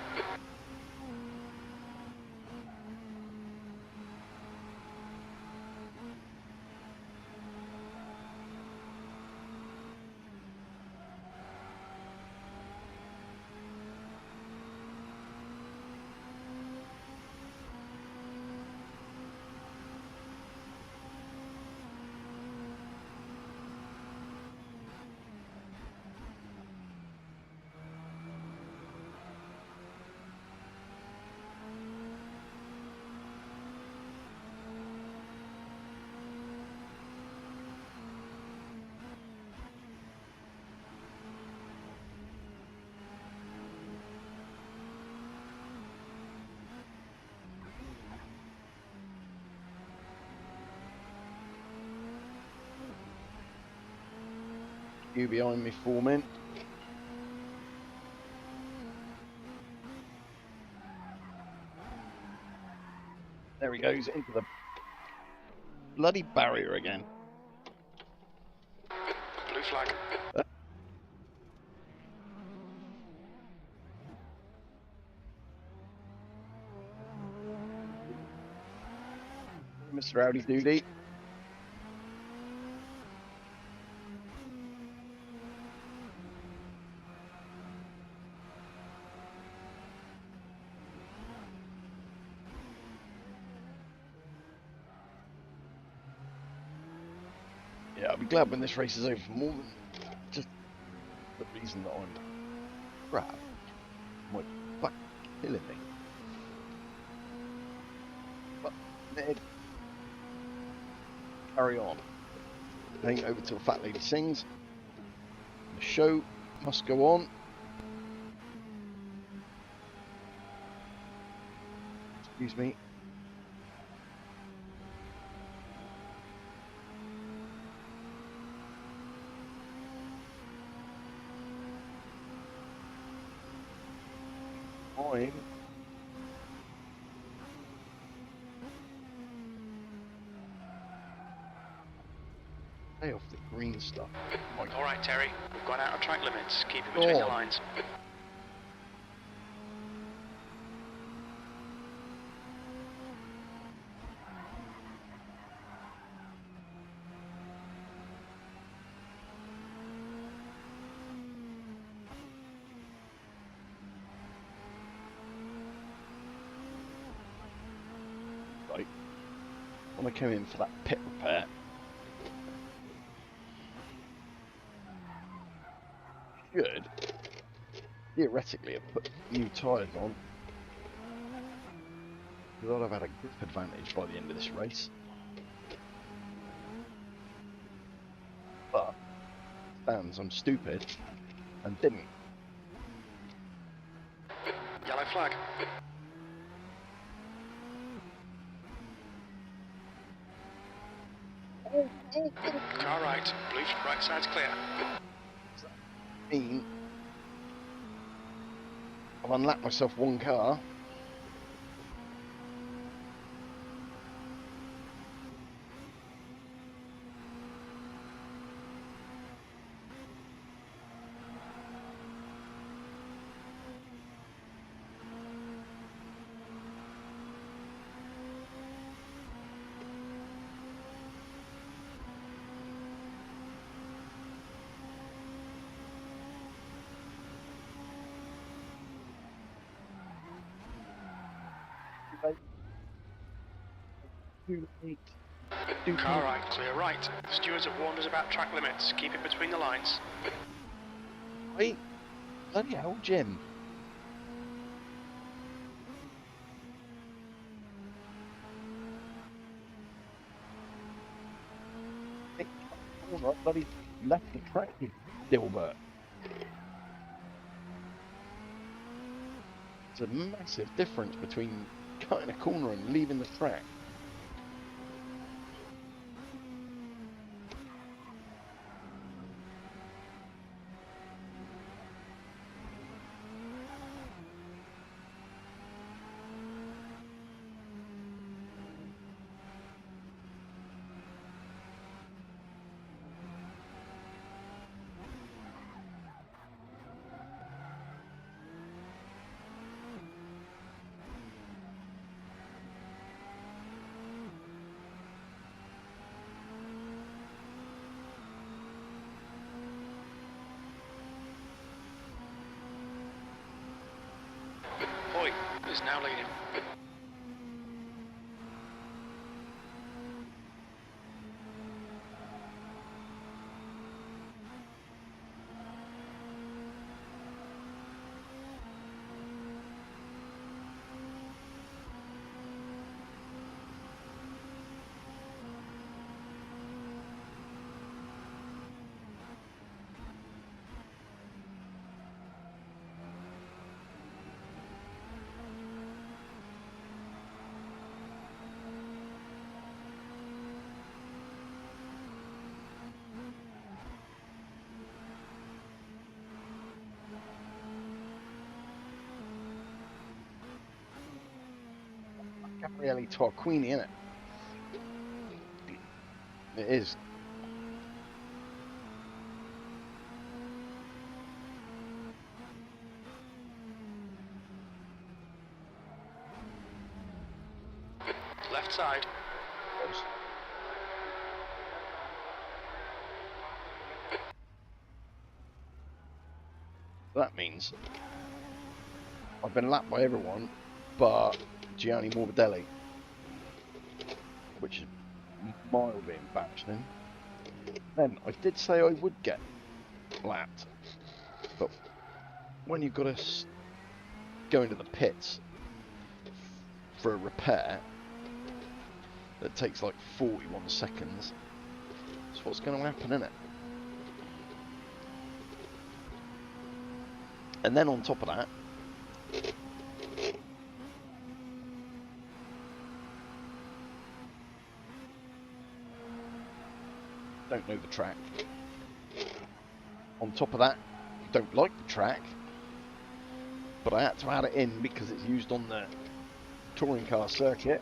You behind me, 4 men. There he goes into the bloody barrier again. Blue flag. Mr. Howdy Doody. Yeah, I'll be glad when this race is over for more than just the reason that I'm crap. My back killing me. But Ned, carry on. Heading over till Fat Lady Sings. The show must go on. Excuse me. time. Stay off the green stuff. My All right, Terry. We've gone out of track limits. Keep it between the God. lines. Right. When I came in for that pit repair, should theoretically have put new tyres on, because I'd have had a grip advantage by the end of this race. But stands, I'm stupid and didn't. Yellow flag. Car right. Blue right side's clear. Mean I've unlapped myself one car. Car right, clear right. The stewards have warned us about track limits. Keep it between the lines. Wait, bloody hell, Jim. Bloody left the track, you Dilbert. It's a massive difference between cutting a corner and leaving the track. Hoy is now leading. Gabriele Tarquini, innit? It is. Left side. That means I've been lapped by everyone but Gianni Morbidelli, which is mildly embarrassing. Then I did say I would get lapped, but when you've got to go into the pits for a repair that takes like 41 seconds, that's what's going to happen, isn't it? And then on top of that, don't know the track. On top of that, don't like the track. but I had to add it in because it's used on the touring car circuit.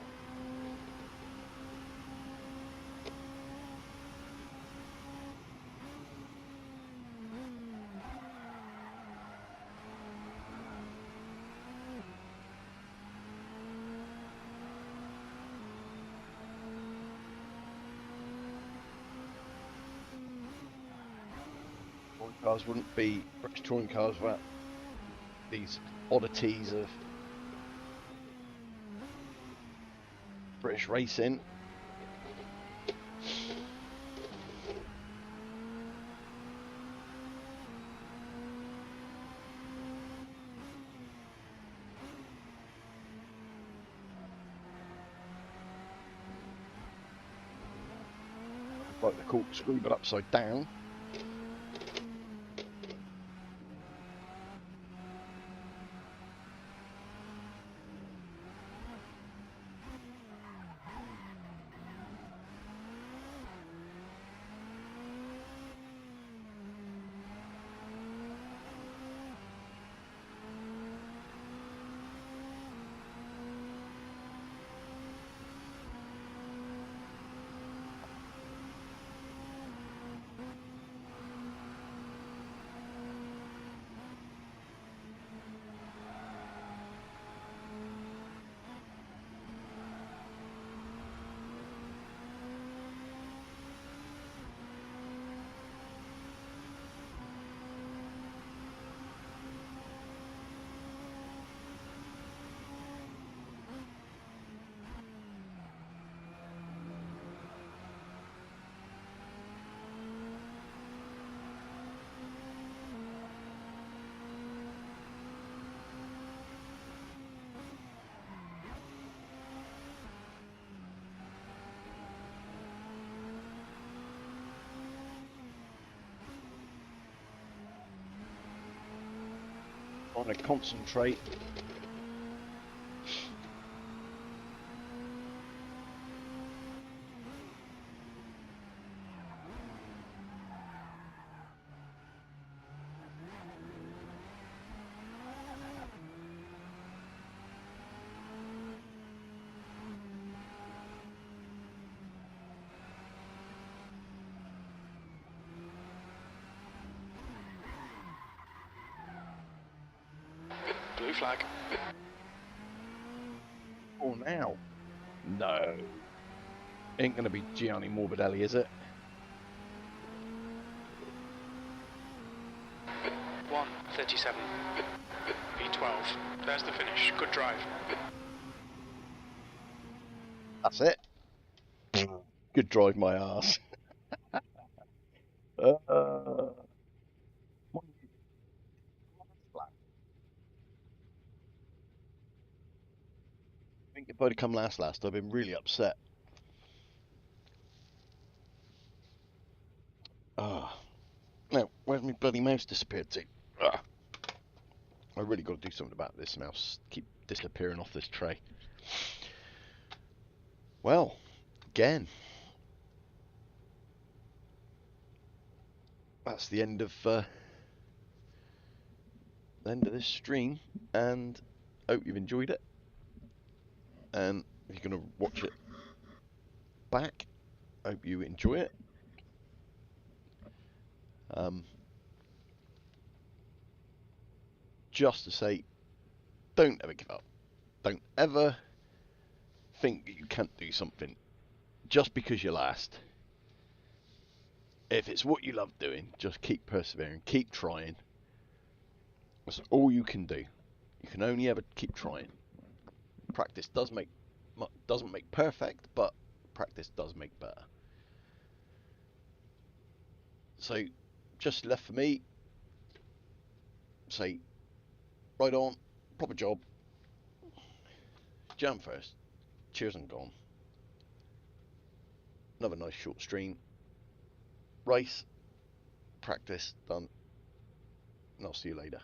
Touring cars wouldn't be British touring cars without these oddities of British racing. Like the corkscrew but upside down. Trying to concentrate. Blue flag. Oh, now. No. Ain't going to be Gianni Morbidelli, is it? 1:37. P12. There's the finish. Good drive. That's it. Good drive, my ass. I think if I'd have come last, I'd been really upset. Ah. Now, where's my bloody mouse disappeared to? Ah. I really got to do something about this mouse. Keep disappearing off this tray. Well, again, that's the end of this stream, and hope you've enjoyed it. And if you're going to watch it back, hope you enjoy it. Just to say, don't ever give up. Don't ever think that you can't do something just because you're last. If it's what you love doing, just keep persevering, keep trying. That's all you can do. You can only ever keep trying. Practice doesn't make perfect, but practice does make better. So, just left for me. Say, right on, proper job. Jam first. Cheers and gone. Another nice short stream. Race, practice, done. And I'll see you later.